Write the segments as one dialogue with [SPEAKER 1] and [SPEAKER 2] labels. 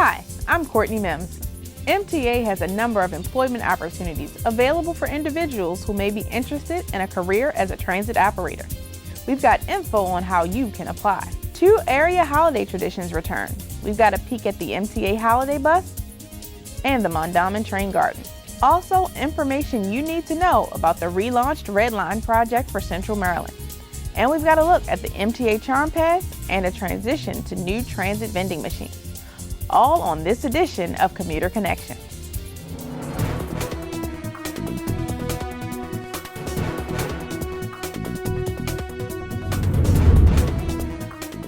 [SPEAKER 1] Hi, I'm Courtney Mims. MTA has a number of employment opportunities available for individuals who may be interested in a career as a transit operator. We've got info on how you can apply. 2 area holiday traditions return. We've got a peek at the MTA holiday bus and the Mandamin train garden. Also, information you need to know about the relaunched Red Line project for Central Maryland. And we've got a look at the MTA Charm Pass and a transition to new transit vending machines. All on this edition of Commuter Connections.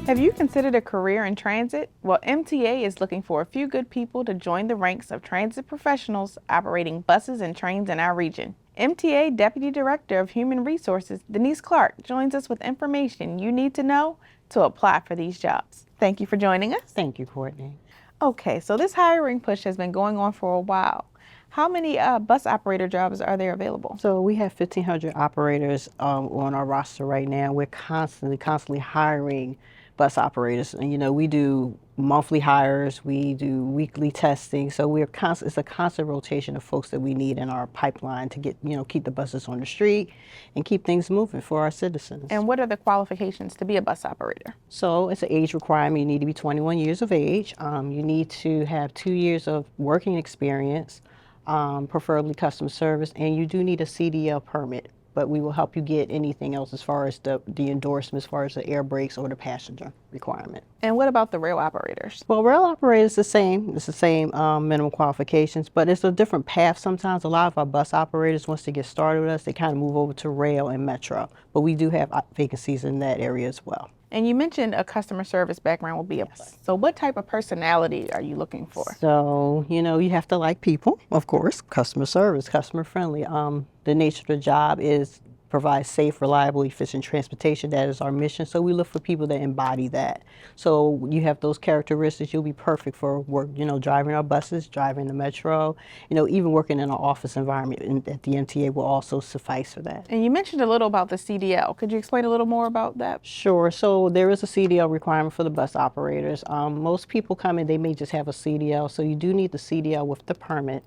[SPEAKER 1] Have you considered a career in transit? Well, MTA is looking for a few good people to join the ranks of transit professionals operating buses and trains in our region. MTA Deputy Director of Human Resources, Denise Clark, joins us with information you need to know to apply for these jobs. Thank you for joining us.
[SPEAKER 2] Thank you, Courtney.
[SPEAKER 1] Okay, so this hiring push has been going on for a while. How many bus operator jobs are there available?
[SPEAKER 2] So we have 1,500 operators on our roster right now. We're constantly hiring bus operators. And, we do monthly hires, we do weekly testing. So it's a constant rotation of folks that we need in our pipeline to get, keep the buses on the street and keep things moving for our citizens.
[SPEAKER 1] And what are the qualifications to be a bus operator?
[SPEAKER 2] So it's an age requirement. You need to be 21 years of age. You need to have 2 years of working experience, preferably customer service, and you do need a CDL permit. But we will help you get anything else as far as the endorsement, as far as the air brakes or the passenger requirement.
[SPEAKER 1] And what about the rail operators?
[SPEAKER 2] Well, rail operators is the same. It's the same minimum qualifications, but it's a different path sometimes. A lot of our bus operators, once they get started with us, they kind of move over to rail and metro. But we do have vacancies in that area as well.
[SPEAKER 1] And you mentioned a customer service background will be a plus. So what type of personality are you looking for?
[SPEAKER 2] So, you have to like people, of course, customer service, customer friendly. The nature of the job is provide safe, reliable, efficient transportation. That is our mission. So we look for people that embody that. So you have those characteristics, you'll be perfect for work, driving our buses, driving the metro, even working in an office environment at the MTA will also suffice for that.
[SPEAKER 1] And you mentioned a little about the CDL. Could you explain a little more about that?
[SPEAKER 2] Sure. So there is a CDL requirement for the bus operators. Most people come in, they may just have a CDL. So you do need the CDL with the permit.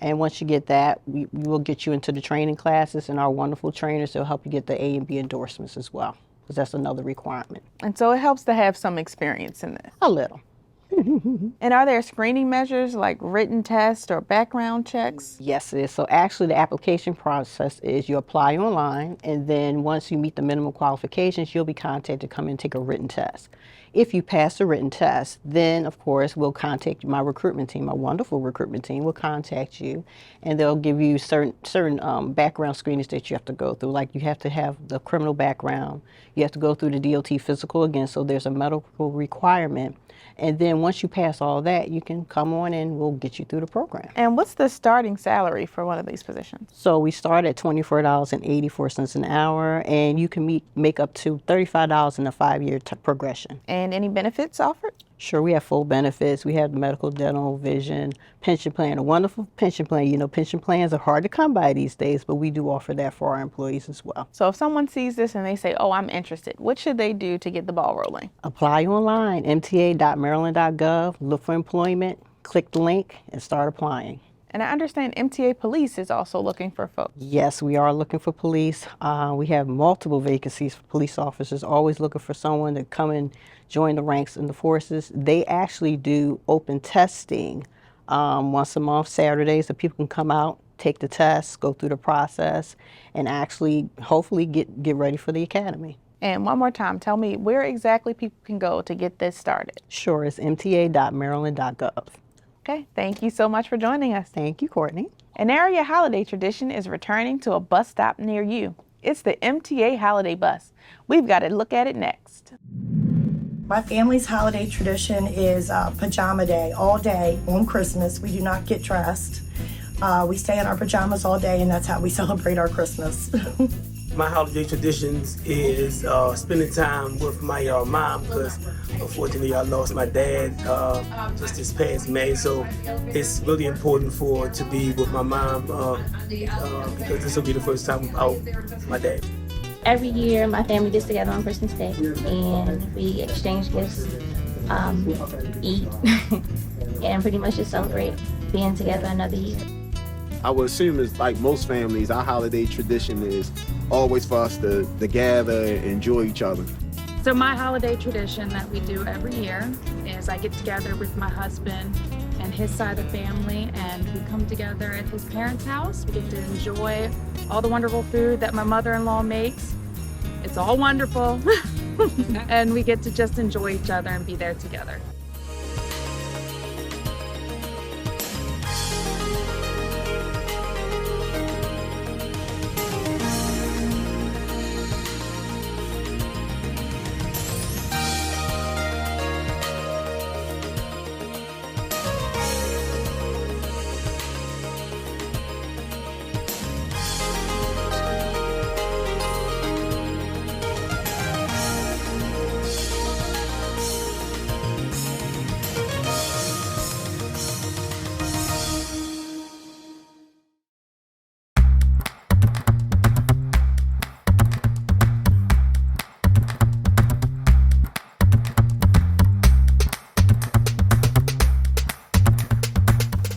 [SPEAKER 2] And once you get that, we will get you into the training classes, and our wonderful trainers will help you get the A and B endorsements as well, because that's another requirement.
[SPEAKER 1] And so it helps to have some experience in this.
[SPEAKER 2] A little.
[SPEAKER 1] And are there screening measures like written tests or background checks?
[SPEAKER 2] Yes, it is. So actually the application process is you apply online, and then once you meet the minimum qualifications, you'll be contacted to come in and take a written test. If you pass the written test, then of course we'll contact my recruitment team, my wonderful recruitment team will contact you, and they'll give you certain background screenings that you have to go through. Like you have to have the criminal background, you have to go through the DOT physical again, so there's a medical requirement. And then once you pass all that, you can come on and we'll get you through the program.
[SPEAKER 1] And what's the starting salary for one of these positions?
[SPEAKER 2] So we start at $24.84 an hour, and you can make up to $35 in a 5-year progression.
[SPEAKER 1] And any benefits offered?
[SPEAKER 2] Sure, we have full benefits. We have medical, dental, vision, pension plan, a wonderful pension plan. Pension plans are hard to come by these days, but we do offer that for our employees as well.
[SPEAKER 1] So if someone sees this and they say, oh, I'm interested, what should they do to get the ball rolling?
[SPEAKER 2] Apply online, mta.maryland.gov, look for employment, click the link, and start applying.
[SPEAKER 1] And I understand MTA Police is also looking for folks.
[SPEAKER 2] Yes, we are looking for police. We have multiple vacancies for police officers, always looking for someone to come and join the ranks in the forces. They actually do open testing once a month, Saturdays, so people can come out, take the test, go through the process, and actually hopefully get ready for the academy.
[SPEAKER 1] And one more time, tell me where exactly people can go to get this started.
[SPEAKER 2] Sure, it's mta.maryland.gov.
[SPEAKER 1] Okay, thank you so much for joining us.
[SPEAKER 2] Thank you, Courtney.
[SPEAKER 1] An area holiday tradition is returning to a bus stop near you. It's the MTA Holiday Bus. We've got to look at it next.
[SPEAKER 3] My family's holiday tradition is pajama day, all day on Christmas. We do not get dressed. We stay in our pajamas all day, and that's how we celebrate our Christmas.
[SPEAKER 4] My holiday traditions is spending time with my mom, because unfortunately I lost my dad just this past May, so it's really important to be with my mom because this will be the first time out with my dad.
[SPEAKER 5] Every year my family gets together on Christmas Day and we exchange gifts, eat, and pretty much just celebrate being together another year.
[SPEAKER 6] I would assume it's like most families, our holiday tradition is always for us to gather and enjoy each other.
[SPEAKER 7] So my holiday tradition that we do every year is I get together with my husband and his side of the family, and we come together at his parents' house. We get to enjoy all the wonderful food that my mother-in-law makes. It's all wonderful. And we get to just enjoy each other and be there together.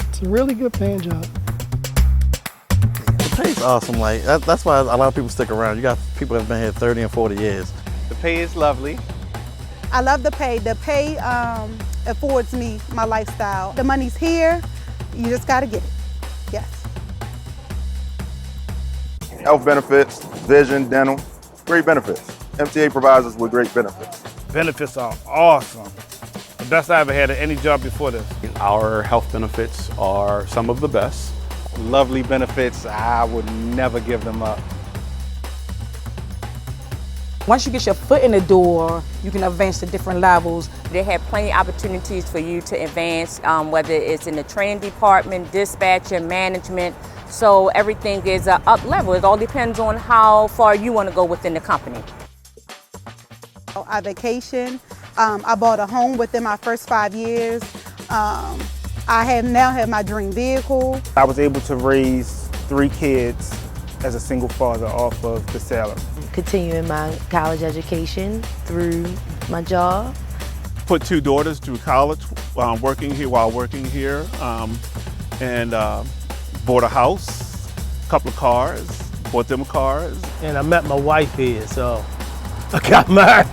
[SPEAKER 8] It's a really good paying job.
[SPEAKER 9] The pay's awesome. Like that's why a lot of people stick around. You got people that have been here 30 and 40 years.
[SPEAKER 10] The pay is lovely.
[SPEAKER 11] I love the pay. The pay affords me my lifestyle. The money's here. You just got to get it. Yes.
[SPEAKER 12] Health benefits, vision, dental, great benefits. MTA provides us with great benefits.
[SPEAKER 13] Benefits are awesome. The best I ever had at any job before this.
[SPEAKER 14] Our health benefits are some of the best.
[SPEAKER 10] Lovely benefits. I would never give them up.
[SPEAKER 15] Once you get your foot in the door, you can advance to different levels.
[SPEAKER 16] They have plenty of opportunities for you to advance, whether it's in the training department, dispatching, management. So everything is up level. It all depends on how far you want to go within the company.
[SPEAKER 11] I vacation. I bought a home within my first 5 years. I now have my dream vehicle.
[SPEAKER 10] I was able to raise 3 kids as a single father off of the salary.
[SPEAKER 17] Continuing my college education through my job.
[SPEAKER 18] Put 2 daughters through college while working here, and bought a house, a couple of cars, bought them cars.
[SPEAKER 8] And I met my wife here, so I got married.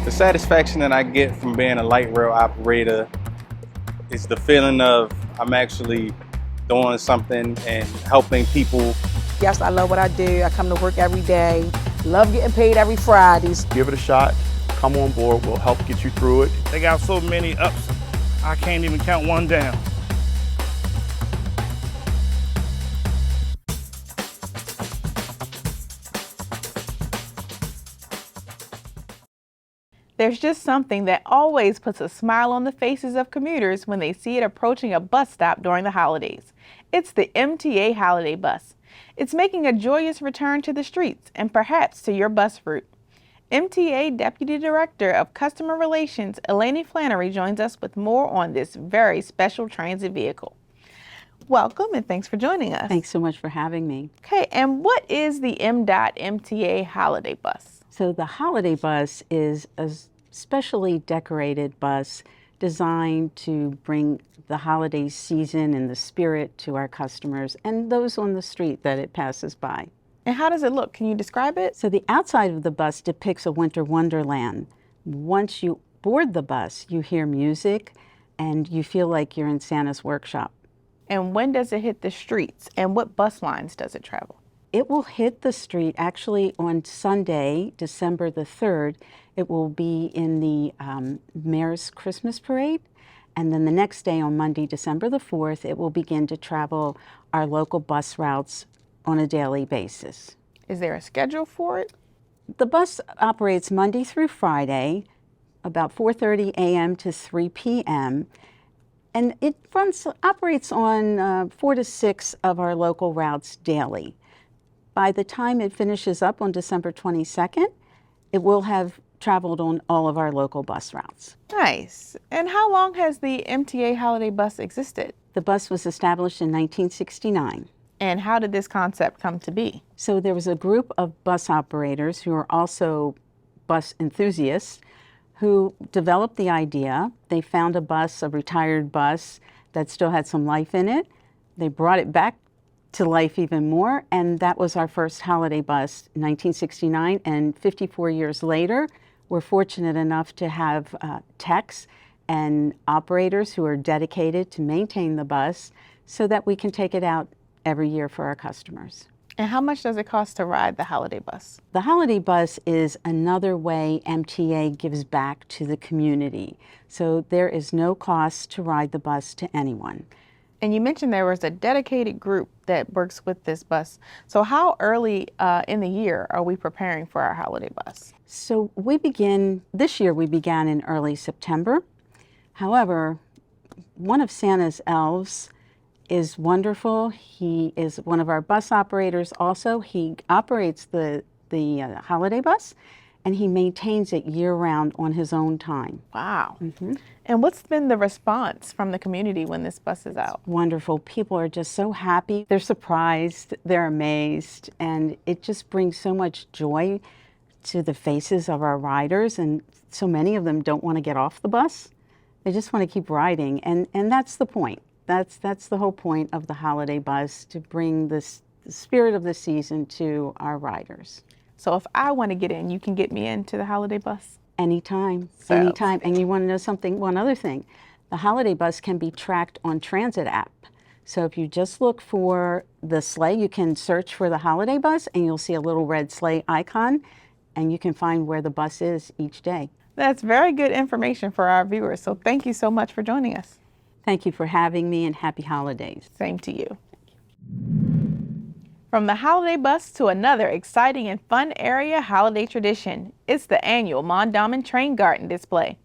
[SPEAKER 10] The satisfaction that I get from being a light rail operator is the feeling of I'm actually doing something and helping people.
[SPEAKER 15] Yes, I love what I do. I come to work every day. Love getting paid every Fridays.
[SPEAKER 14] Give it a shot. Come on board. We'll help get you through it.
[SPEAKER 13] They got so many ups, I can't even count one down.
[SPEAKER 1] There's just something that always puts a smile on the faces of commuters when they see it approaching a bus stop during the holidays. It's the MTA Holiday Bus. It's making a joyous return to the streets and perhaps to your bus route. MTA Deputy Director of Customer Relations, Eleni Flannery, joins us with more on this very special transit vehicle. Welcome and thanks for joining us.
[SPEAKER 19] Thanks so much for having me.
[SPEAKER 1] Okay, and what is the MDOT MTA Holiday Bus?
[SPEAKER 19] So the Holiday Bus is a specially decorated bus designed to bring the holiday season and the spirit to our customers and those on the street that it passes by.
[SPEAKER 1] And how does it look? Can you describe it?
[SPEAKER 19] So the outside of the bus depicts a winter wonderland. Once you board the bus, you hear music and you feel like you're in Santa's workshop.
[SPEAKER 1] And when does it hit the streets and what bus lines does it travel?
[SPEAKER 19] It will hit the street actually on Sunday, December the 3rd. It will be in the Mayor's Christmas Parade. And then the next day on Monday, December the 4th, it will begin to travel our local bus routes on a daily basis.
[SPEAKER 1] Is there a schedule for it?
[SPEAKER 19] The bus operates Monday through Friday, about 4:30 a.m. to 3 p.m. And it operates on 4 to 6 of our local routes daily. By the time it finishes up on December 22nd, it will have traveled on all of our local bus routes.
[SPEAKER 1] Nice. And how long has the MTA Holiday Bus existed?
[SPEAKER 19] The bus was established in 1969.
[SPEAKER 1] And how did this concept come to be?
[SPEAKER 19] So there was a group of bus operators who are also bus enthusiasts who developed the idea. They found a bus, a retired bus that still had some life in it. They brought it back to life even more, and that was our first holiday bus in 1969. And 54 years later, we're fortunate enough to have techs and operators who are dedicated to maintain the bus so that we can take it out every year for our customers.
[SPEAKER 1] And how much does it cost to ride the holiday bus?
[SPEAKER 19] The holiday bus is another way MTA gives back to the community. So there is no cost to ride the bus to anyone.
[SPEAKER 1] And you mentioned there was a dedicated group that works with this bus. So how early in the year are we preparing for our holiday bus?
[SPEAKER 19] So this year we began in early September. However, one of Santa's elves is wonderful. He is one of our bus operators also. He operates the holiday bus, and he maintains it year-round on his own time.
[SPEAKER 1] Wow. And what's been the response from the community when this bus is out?
[SPEAKER 19] Wonderful. People are just so happy. They're surprised, they're amazed, and it just brings so much joy to the faces of our riders, and so many of them don't want to get off the bus. They just want to keep riding, and that's the point. That's the whole point of the holiday bus, to bring the spirit of the season to our riders.
[SPEAKER 1] So if I want to get in, you can get me into the holiday bus?
[SPEAKER 19] Anytime, anytime. And you want to know something, one other thing. The holiday bus can be tracked on Transit app. So if you just look for the sleigh, you can search for the holiday bus and you'll see a little red sleigh icon, and you can find where the bus is each day.
[SPEAKER 1] That's very good information for our viewers. So thank you so much for joining us.
[SPEAKER 19] Thank you for having me, and happy holidays.
[SPEAKER 1] Same to you. From the holiday bus to another exciting and fun area holiday tradition, it's the annual Mandamin Train Garden display.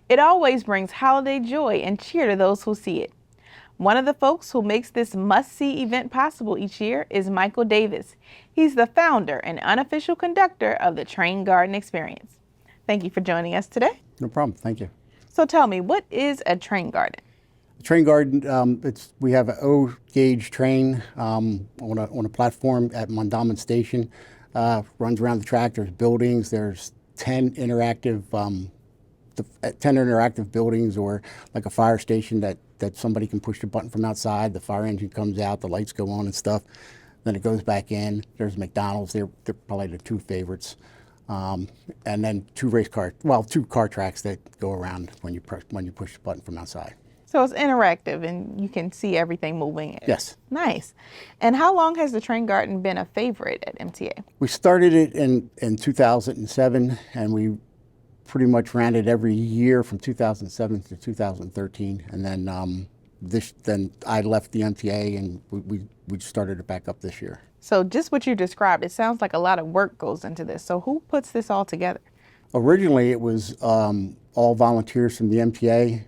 [SPEAKER 1] It always brings holiday joy and cheer to those who see it. One of the folks who makes this must-see event possible each year is Michael Davis. He's the founder and unofficial conductor of the Train Garden experience. Thank you for joining us today.
[SPEAKER 20] No problem, thank you.
[SPEAKER 1] So tell me, what is a train garden?
[SPEAKER 20] Train garden, we have an O-gauge train on a platform at Mandamin Station. Runs around the track. There's buildings. There's 10 interactive buildings, or like a fire station that somebody can push the button from outside. The fire engine comes out. The lights go on and stuff. Then it goes back in. There's McDonald's. They're probably the two favorites. And then two car tracks that go around when you push the button from outside.
[SPEAKER 1] So it's interactive and you can see everything moving.
[SPEAKER 20] Yes.
[SPEAKER 1] Nice. And how long has the Train Garden been a favorite at MTA?
[SPEAKER 20] We started it in 2007, and we pretty much ran it every year from 2007 to 2013. And then I left the MTA, and we started it back up this year.
[SPEAKER 1] So just what you described, it sounds like a lot of work goes into this. So who puts this all together?
[SPEAKER 20] Originally, it was all volunteers from the MTA.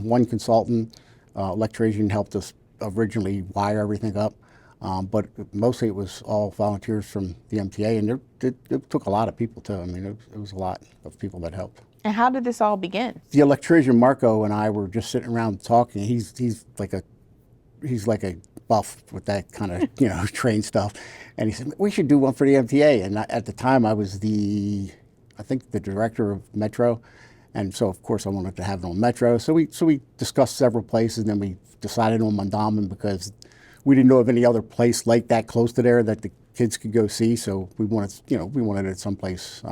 [SPEAKER 20] One consultant, electrician, helped us originally wire everything up, but mostly it was all volunteers from the MTA, and it took a lot of people too. I mean, it was a lot of people that helped.
[SPEAKER 1] And how did this all begin?
[SPEAKER 20] The electrician Marco and I were just sitting around talking. He's like a buff with that kind of train stuff, and he said we should do one for the MTA. And at the time, I was the director of Metro, and so of course I wanted to have it on Metro. So we discussed several places, and then we decided on Mandamin because we didn't know of any other place like that close to there that the kids could go see. So we wanted it someplace,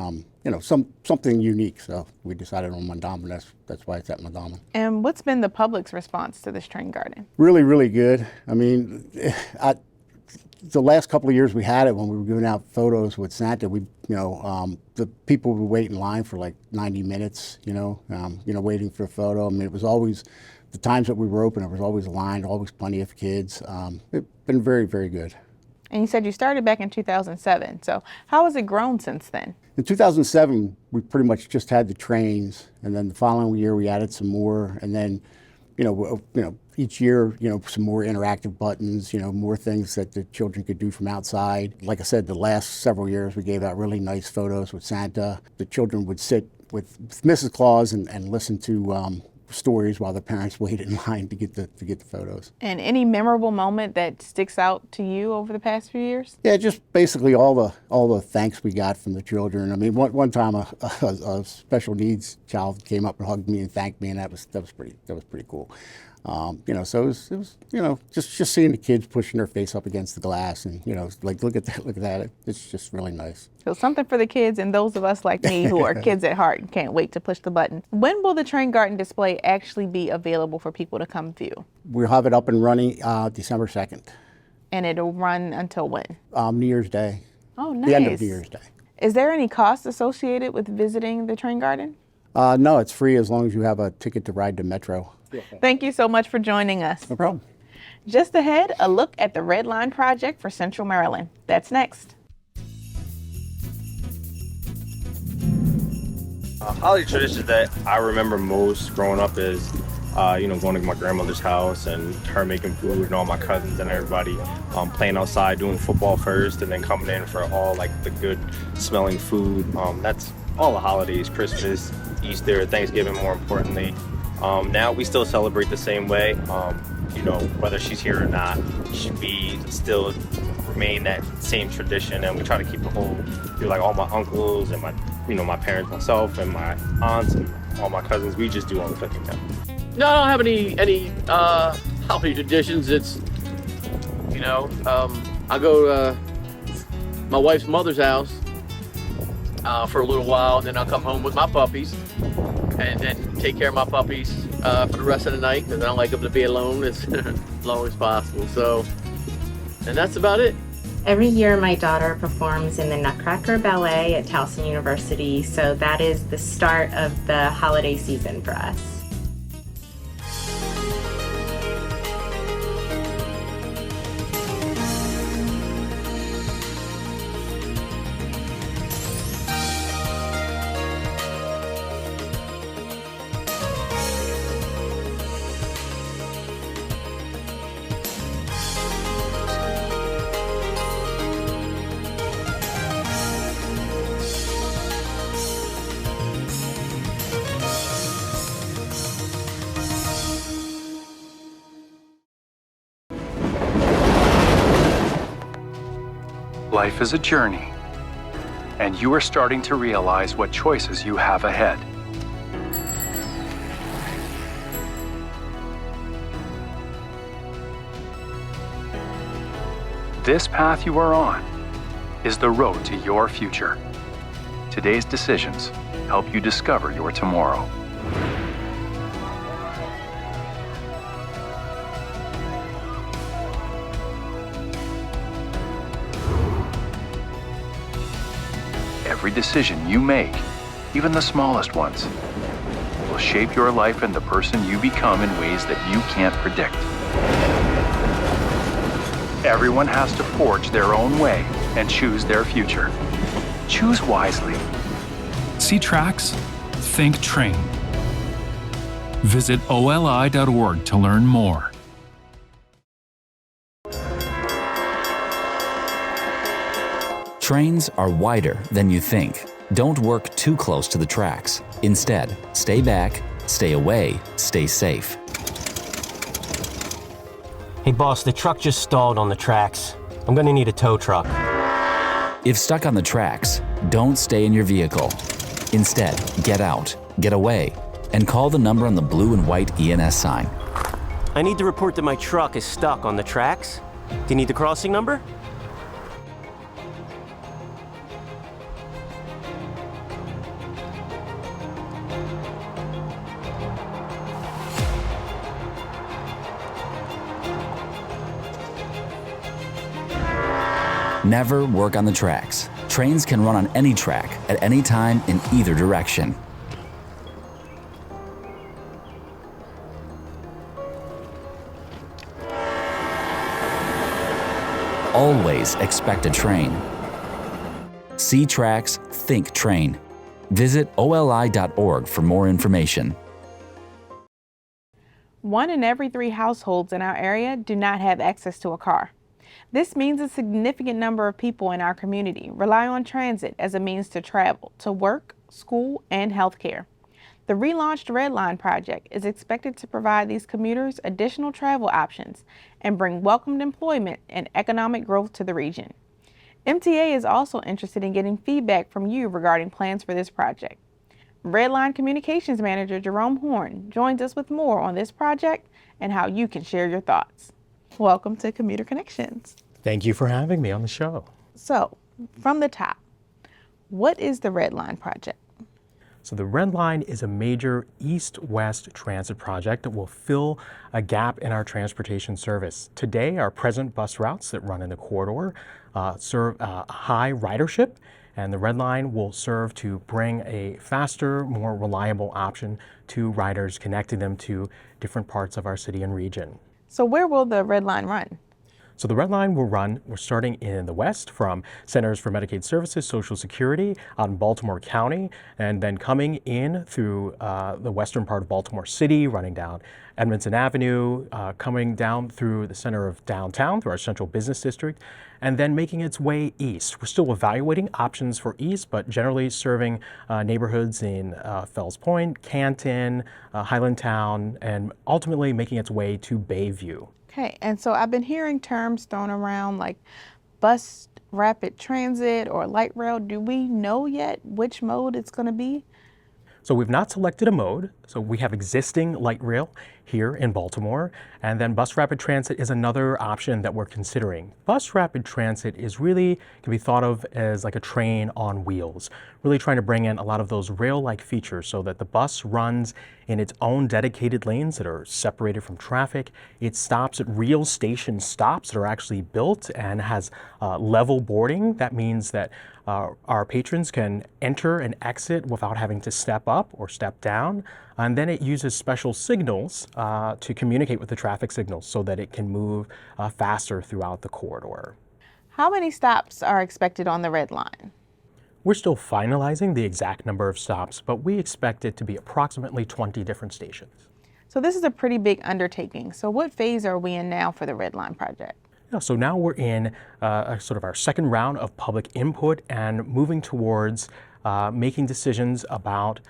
[SPEAKER 20] something unique. So we decided on Mandamin. That's why it's at Mandamin.
[SPEAKER 1] And what's been the public's response to this train garden?
[SPEAKER 20] Really, really good. I mean, the last couple of years we had it, when we were giving out photos with Santa, the people would wait in line for like 90 minutes, waiting for a photo. I mean, it was always, the times that we were open, it was always a line, always plenty of kids. It's been very, very good.
[SPEAKER 1] And you said you started back in 2007. So how has it grown since then?
[SPEAKER 20] In 2007, we pretty much just had the trains, and then the following year we added some more, and then each year, some more interactive buttons, more things that the children could do from outside. Like I said, the last several years, we gave out really nice photos with Santa. The children would sit with Mrs. Claus and listen to stories while the parents wait in line to get the photos.
[SPEAKER 1] And any memorable moment that sticks out to you over the past few years?
[SPEAKER 20] Yeah, just basically all the thanks we got from the children. I mean, one time a special needs child came up and hugged me and thanked me, and that was pretty cool. You know, so it was you know, just seeing the kids pushing their face up against the glass, and you know, like look at that. It's just really nice.
[SPEAKER 1] So something for the kids and those of us like me who are kids at heart and can't wait to push the button. When will the Train Garden display actually be available for people to come view?
[SPEAKER 20] We'll have it up and running December 2nd.
[SPEAKER 1] And it'll run until when?
[SPEAKER 20] New Year's Day.
[SPEAKER 1] Oh, nice.
[SPEAKER 20] The end of New Year's Day.
[SPEAKER 1] Is there any cost associated with visiting the Train Garden?
[SPEAKER 20] No, it's free as long as you have a ticket to ride the Metro.
[SPEAKER 1] Thank you so much for joining us.
[SPEAKER 20] No problem.
[SPEAKER 1] Just ahead, a look at the Red Line project for Central Maryland. That's next.
[SPEAKER 21] Holiday traditions that I remember most growing up is, you know, going to my grandmother's house and her making food and all my cousins and everybody playing outside, doing football first, and then coming in for all like the good smelling food. That's all the holidays, Christmas, Easter, Thanksgiving more importantly. Now we still celebrate the same way. You know, whether she's here or not, we still remain that same tradition, and we try to keep the whole, like all my uncles and my parents, myself and my aunts and all my cousins, we just do all the cooking now.
[SPEAKER 22] No, I don't have any holiday traditions. It's, you know, I go to my wife's mother's house for a little while, and then I'll come home with my puppies and then take care of my puppies for the rest of the night, because I don't like them to be alone as long as possible. So, and that's about it.
[SPEAKER 23] Every year my daughter performs in the Nutcracker Ballet at Towson University, so that is the start of the holiday season for us.
[SPEAKER 24] Life is a journey, and you are starting to realize what choices you have ahead. This path you are on is the road to your future. Today's decisions help you discover your tomorrow. Every decision you make, even the smallest ones, will shape your life and the person you become in ways that you can't predict. Everyone has to forge their own way and choose their future. Choose wisely.
[SPEAKER 25] See tracks? Think train. Visit oli.org to learn more.
[SPEAKER 26] Trains are wider than you think. Don't work too close to the tracks. Instead, stay back, stay away, stay safe.
[SPEAKER 27] Hey boss, the truck just stalled on the tracks. I'm gonna need a tow truck.
[SPEAKER 26] If stuck on the tracks, don't stay in your vehicle. Instead, get out, get away, and call the number on the blue and white ENS sign.
[SPEAKER 27] I need to report that my truck is stuck on the tracks. Do you need the crossing number?
[SPEAKER 26] Never work on the tracks. Trains can run on any track, at any time, in either direction. Always expect a train. See tracks, think train. Visit oli.org for more information.
[SPEAKER 1] 1 in every 3 households in our area do not have access to a car. This means a significant number of people in our community rely on transit as a means to travel, to work, school, and healthcare. The relaunched Red Line project is expected to provide these commuters additional travel options and bring welcomed employment and economic growth to the region. MTA is also interested in getting feedback from you regarding plans for this project. Red Line Communications Manager Jerome Horn joins us with more on this project and how you can share your thoughts. Welcome to Commuter Connections.
[SPEAKER 2] Thank you for having me on the show.
[SPEAKER 1] So, from the top, what is the Red Line project?
[SPEAKER 2] So the Red Line is a major east-west transit project that will fill a gap in our transportation service. Today, our present bus routes that run in the corridor serve a high ridership, and the Red Line will serve to bring a faster, more reliable option to riders, connecting them to different parts of our city and region.
[SPEAKER 1] So where will the Red Line run?
[SPEAKER 2] So the Red Line will run, we're starting in the west from Centers for Medicaid Services, Social Security out in Baltimore County, and then coming in through the western part of Baltimore City, running down Edmondson Avenue, coming down through the center of downtown, through our central business district, and then making its way east. We're still evaluating options for east, but generally serving neighborhoods in Fells Point, Canton, Highlandtown, and ultimately making its way to Bayview.
[SPEAKER 1] Okay, and so I've been hearing terms thrown around like bus rapid transit or light rail. Do we know yet which mode it's going to be?
[SPEAKER 2] So we've not selected a mode. So we have existing light rail here in Baltimore, and then bus rapid transit is another option that we're considering. Bus rapid transit is really, can be thought of as like a train on wheels, really trying to bring in a lot of those rail-like features so that the bus runs in its own dedicated lanes that are separated from traffic. It stops at real station stops that are actually built and has level boarding. That means that our patrons can enter and exit without having to step up or step down. And then it uses special signals to communicate with the traffic signals so that it can move faster throughout the corridor.
[SPEAKER 1] How many stops are expected on the Red Line?
[SPEAKER 2] We're still finalizing the exact number of stops, but we expect it to be approximately 20 different stations.
[SPEAKER 1] So this is a pretty big undertaking. So what phase are we in now for the Red Line project?
[SPEAKER 2] So now we're in sort of our second round of public input and moving towards making decisions about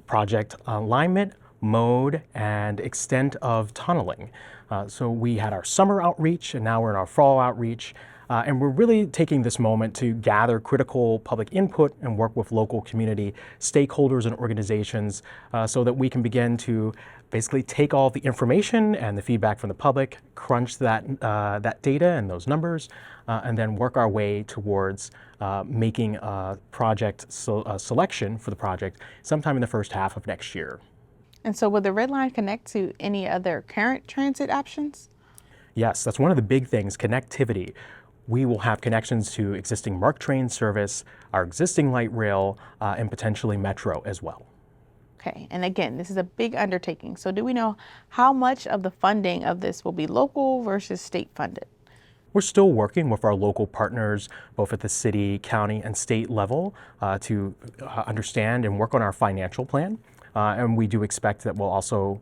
[SPEAKER 2] project alignment, mode, and extent of tunneling. So we had our summer outreach and now we're in our fall outreach. And we're really taking this moment to gather critical public input and work with local community stakeholders and organizations so that we can begin to basically take all the information and the feedback from the public, crunch that data and those numbers, and then work our way towards making a project selection for the project sometime in the first half of next year.
[SPEAKER 1] And so will the Red Line connect to any other current transit options?
[SPEAKER 2] Yes, that's one of the big things, connectivity. We will have connections to existing MARC train service, our existing light rail, and potentially metro as well.
[SPEAKER 1] Okay, and again, this is a big undertaking. So do we know how much of the funding of this will be local versus state funded?
[SPEAKER 2] We're still working with our local partners, both at the city, county, and state level, to understand and work on our financial plan. And we do expect that we'll also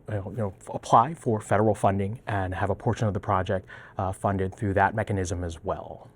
[SPEAKER 2] apply for federal funding and have a portion of the project funded through that mechanism as well.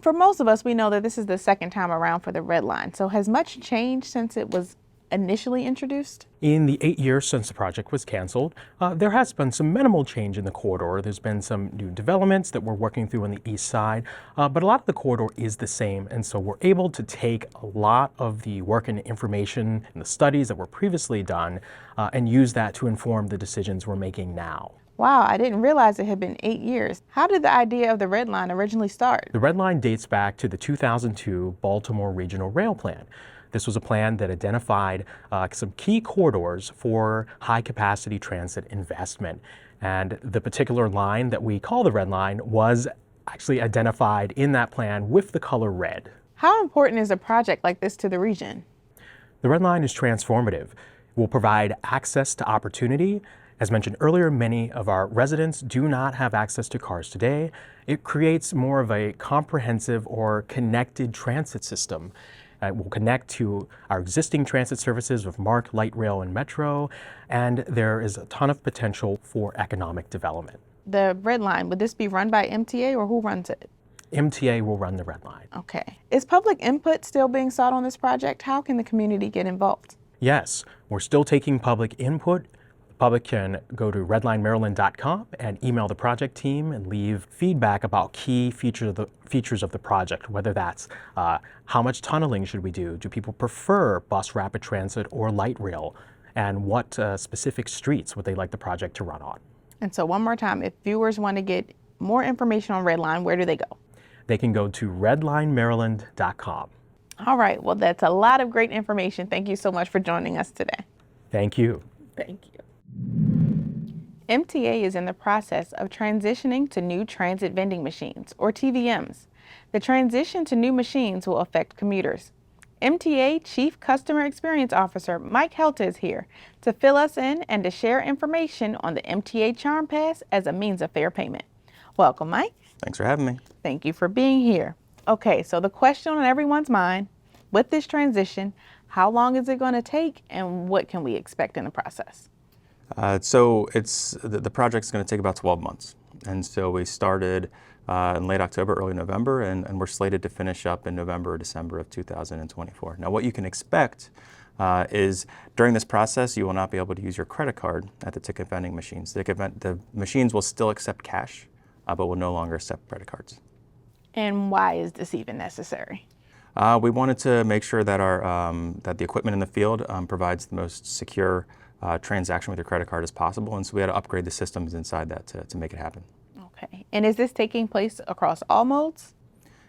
[SPEAKER 1] For most of us, we know that this is the second time around for the Red Line. So has much changed since it was initially introduced?
[SPEAKER 2] In the 8 years since the project was canceled, there has been some minimal change in the corridor. There's been some new developments that we're working through on the east side, but a lot of the corridor is the same. And so we're able to take a lot of the work and information and the studies that were previously done and use that to inform the decisions we're making now.
[SPEAKER 1] Wow, I didn't realize it had been 8 years. How did the idea of the Red Line originally start?
[SPEAKER 2] The Red Line dates back to the 2002 Baltimore Regional Rail Plan. This was a plan that identified some key corridors for high-capacity transit investment. And the particular line that we call the Red Line was actually identified in that plan with the color red.
[SPEAKER 1] How important is a project like this to the region?
[SPEAKER 2] The Red Line is transformative. It will provide access to opportunity. As mentioned earlier, many of our residents do not have access to cars today. It creates more of a comprehensive or connected transit system. It will connect to our existing transit services with MARC, light rail, and metro, and there is a ton of potential for economic development.
[SPEAKER 1] The Red Line, would this be run by MTA or who runs it?
[SPEAKER 2] MTA will run the Red Line.
[SPEAKER 1] Okay. Is public input still being sought on this project? How can the community get involved?
[SPEAKER 2] Yes, we're still taking public input. The public can go to redlinemaryland.com and email the project team and leave feedback about key features of the project, whether that's how much tunneling should we do? Do people prefer bus rapid transit or light rail? And what specific streets would they like the project to run on?
[SPEAKER 1] And so one more time, if viewers want to get more information on Redline, where do they go?
[SPEAKER 2] They can go to redlinemaryland.com.
[SPEAKER 1] All right, well, that's a lot of great information. Thank you so much for joining us today.
[SPEAKER 2] Thank you.
[SPEAKER 1] Thank you. MTA is in the process of transitioning to new transit vending machines, or TVMs. The transition to new machines will affect commuters. MTA Chief Customer Experience Officer Mike Helta is here to fill us in and to share information on the MTA Charm Pass as a means of fair payment. Welcome, Mike.
[SPEAKER 3] Thanks for having me.
[SPEAKER 1] Thank you for being here. Okay, so the question on everyone's mind, with this transition, how long is it going to take and what can we expect in the process?
[SPEAKER 3] So the project's going to take about 12 months. And so we started in late October, early November, and we're slated to finish up in November or December of 2024. Now, what you can expect is during this process, you will not be able to use your credit card at the ticket vending machines. The machines will still accept cash, but will no longer accept credit cards.
[SPEAKER 1] And why is this even necessary?
[SPEAKER 3] We wanted to make sure that that the equipment in the field provides the most secure transaction with your credit card as possible, and so we had to upgrade the systems inside that to make it happen.
[SPEAKER 1] Okay, and is this taking place across all modes?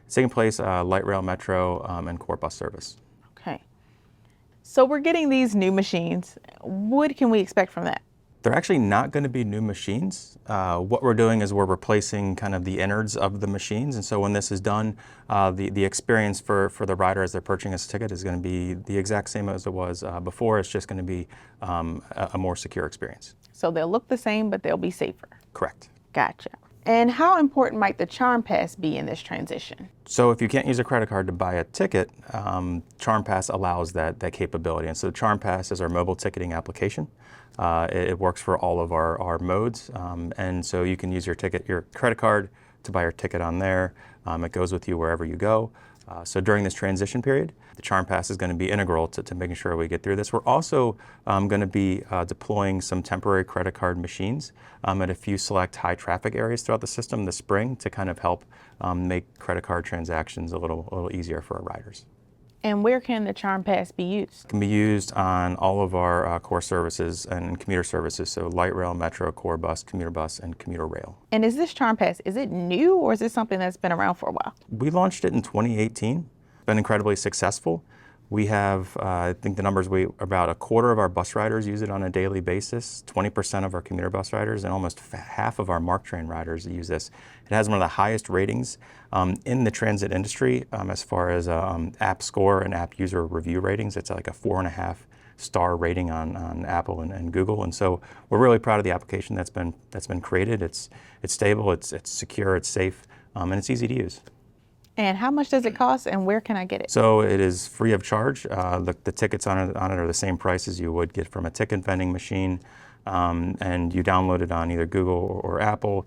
[SPEAKER 3] It's taking place light rail, metro, and core bus service.
[SPEAKER 1] Okay, so we're getting these new machines. What can we expect from that?
[SPEAKER 3] They're actually not going to be new machines. What we're doing is we're replacing kind of the innards of the machines, and so when this is done, the experience for the rider as they're purchasing a ticket is going to be the exact same as it was before. It's just going to be a more secure experience.
[SPEAKER 1] So they'll look the same, but they'll be safer.
[SPEAKER 3] Correct.
[SPEAKER 1] Gotcha. And how important might the Charm Pass be in this transition?
[SPEAKER 3] So if you can't use a credit card to buy a ticket, Charm Pass allows that capability. And so the Charm Pass is our mobile ticketing application. It works for all of our modes, and so you can use your credit card to buy your ticket on there. It goes with you wherever you go. So during this transition period, the Charm Pass is going to be integral to making sure we get through this. We're also going to be deploying some temporary credit card machines at a few select high traffic areas throughout the system this spring to kind of help make credit card transactions a little easier for our riders.
[SPEAKER 1] And where can the Charm Pass be used?
[SPEAKER 3] It can be used on all of our core services and commuter services, so light rail, metro, core bus, commuter bus, and commuter rail.
[SPEAKER 1] And is this Charm Pass, is it new or is it something that's been around for a while?
[SPEAKER 3] We launched it in 2018. It's been incredibly successful. We have, I think the numbers, about a quarter of our bus riders use it on a daily basis, 20% of our commuter bus riders, and almost half of our MARC train riders use this. It has one of the highest ratings in the transit industry as far as app score and app user review ratings. It's like a 4.5 star rating on Apple and Google, and so we're really proud of the application that's been created. It's stable, it's secure, it's safe, and it's easy to use.
[SPEAKER 1] And how much does it cost and where can I get it?
[SPEAKER 3] So it is free of charge. The tickets on it are the same price as you would get from a ticket vending machine, and you download it on either Google or Apple.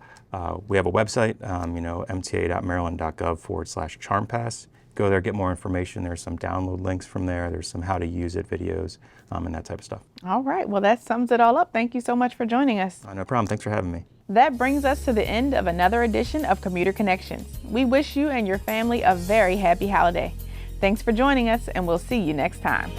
[SPEAKER 3] We have a website, mta.maryland.gov/CharmPass. Go there, get more information. There's some download links from there. There's some how to use it videos and that type of stuff.
[SPEAKER 1] All right, well that sums it all up. Thank you so much for joining us.
[SPEAKER 3] No problem, thanks for having me.
[SPEAKER 1] That brings us to the end of another edition of Commuter Connections. We wish you and your family a very happy holiday. Thanks for joining us, and we'll see you next time.